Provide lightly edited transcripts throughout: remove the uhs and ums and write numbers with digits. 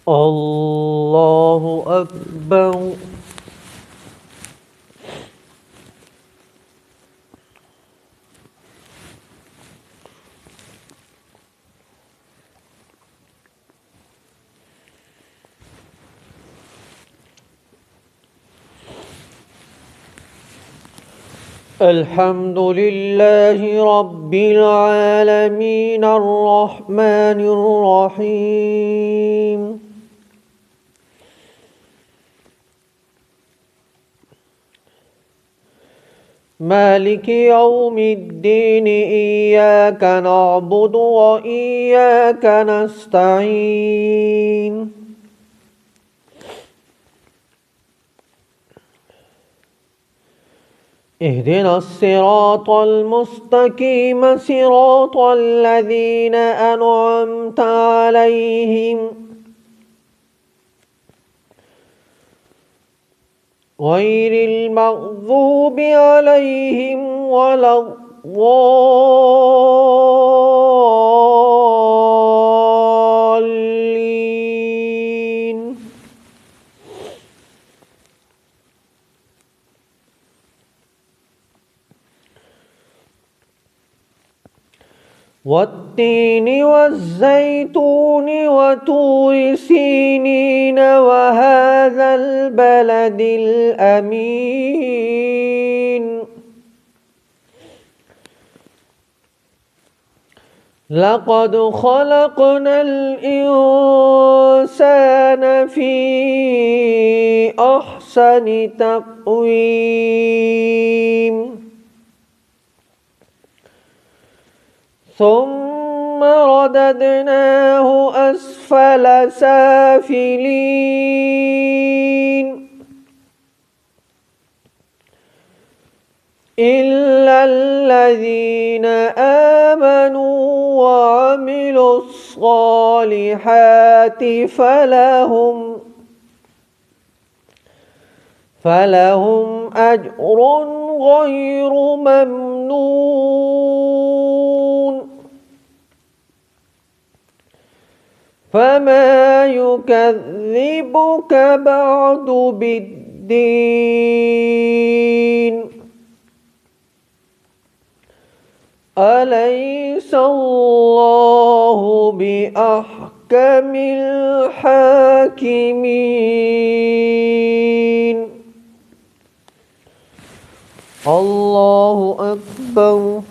الله أكبر. الحمد لله رب العالمين الرحمن الرحيم مالك يوم الدين إياك نعبد وإياك نستعين اهدنا الصراط المستقيم صراط الذين أنعمت عليهم غير المغضوب عليهم ولا الضالين. والتين والزيتون وطور سينين وهذا البلد الأمين لقد خلقنا الإنسان في أحسن تقويم ثم رددناه أسفل سافلين إلا الذين آمنوا وعملوا الصالحات فلهم أجر غير ممنون فما يكذبك بعد بالدين أليس الله بأحكم الحاكمين. الله أكبر.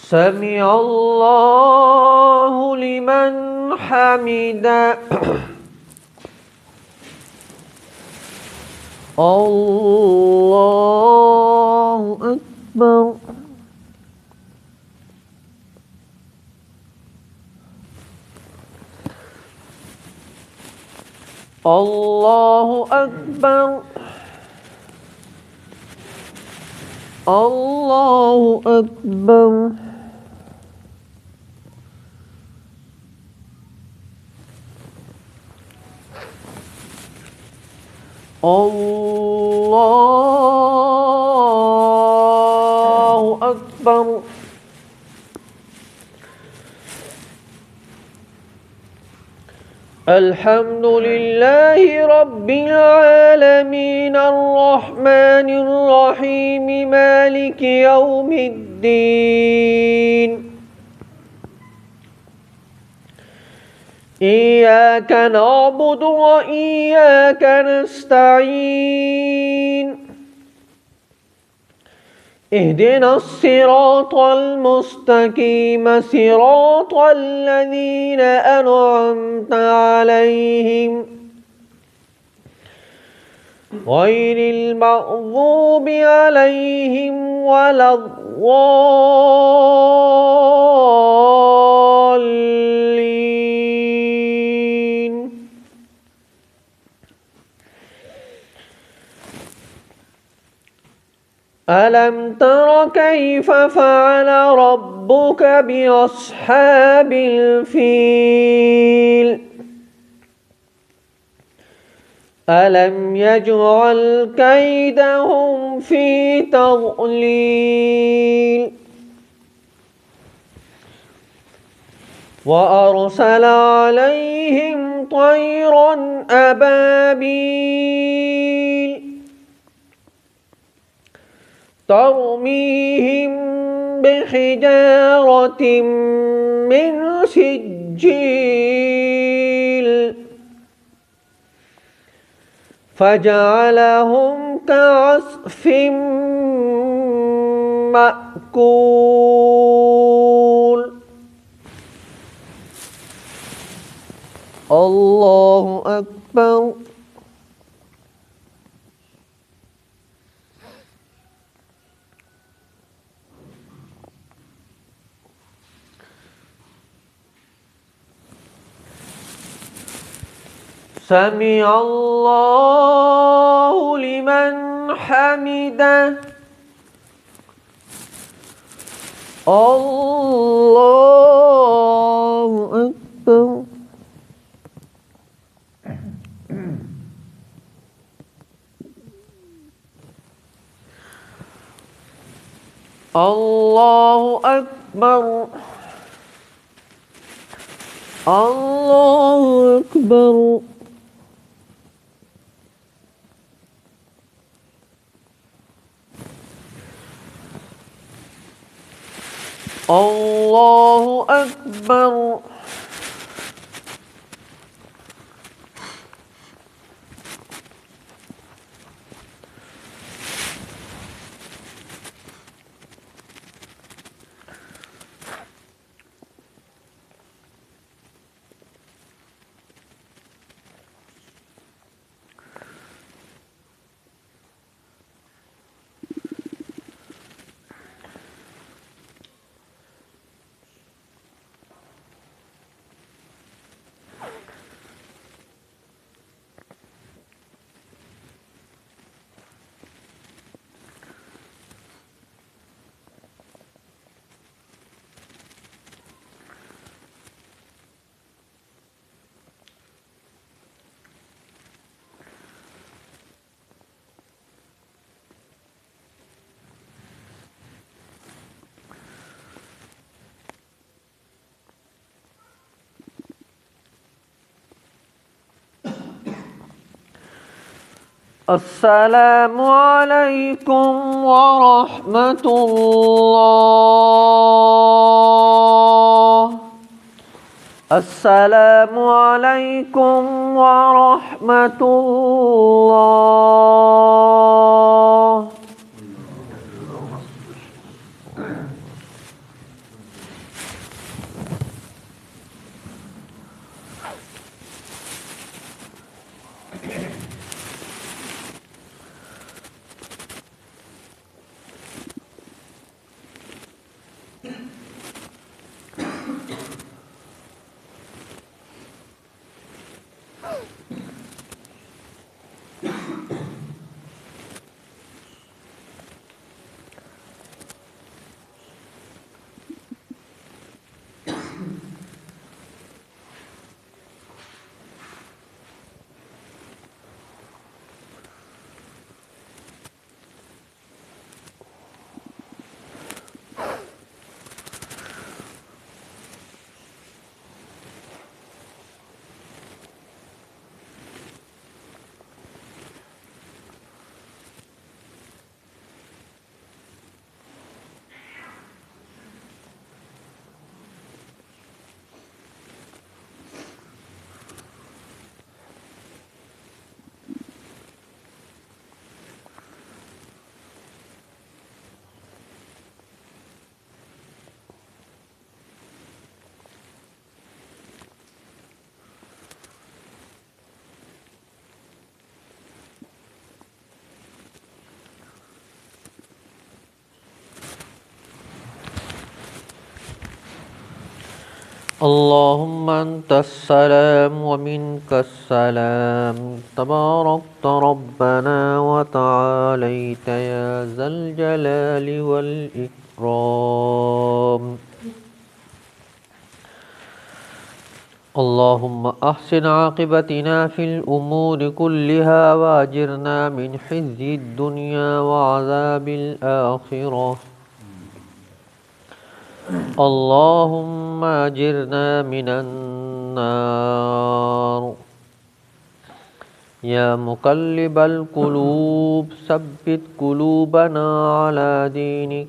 سمع الله لمن حمده. الله أكبر. الله أكبر. الله أكبر. الله أكبر. الحمد لله رب العالمين الرحمن الرحيم مالك يوم الدين إياك نعبد وإياك نستعين اهدنا الصراط المستقيم صراط الذين أنعمت عليهم غير المغضوب عليهم ولا الضالين. ألم تر كيف فعل ربك بأصحاب الفيل ألم يجعل كيدهم في تضليل وأرسل عليهم طيرا أبابيل ترميهم بحجارة من سجيل فجعلهم كعصف مأكول الله أكبر. سمع الله لمن حمده. الله أكبر. الله أكبر. الله أكبر. الله أكبر. السلام عليكم ورحمة الله. السلام عليكم ورحمة الله. اللهم أنت السلام ومنك السلام تباركت ربنا وتعاليت يا ذا الجلال والإكرام. اللهم أحسن عاقبتنا في الأمور كلها وأجرنا من خزي الدنيا وعذاب الآخرة. اللهم أجرنا من النار. يا مقلب القلوب ثبت قلوبنا على دينك.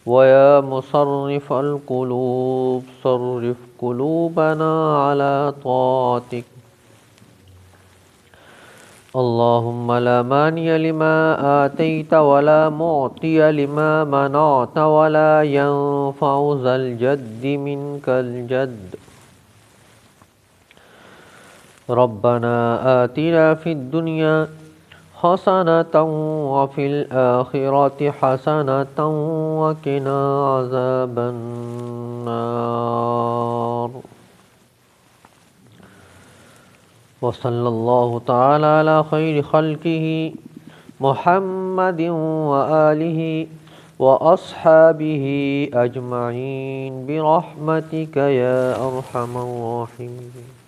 ويا مصرف القلوب صرف قلوبنا على طاعتك. اللهم لا مانع لما آتيت ولا معطي لما منعت ولا ينفع ذا الجد منك الجد. ربنا آتنا في الدنيا حسنة وفي الآخرة حسنة وقنا عذاب النار. وصلى الله تعالى على خير خلقه محمد وآله وأصحابه أجمعين برحمتك يا أرحم الراحمين.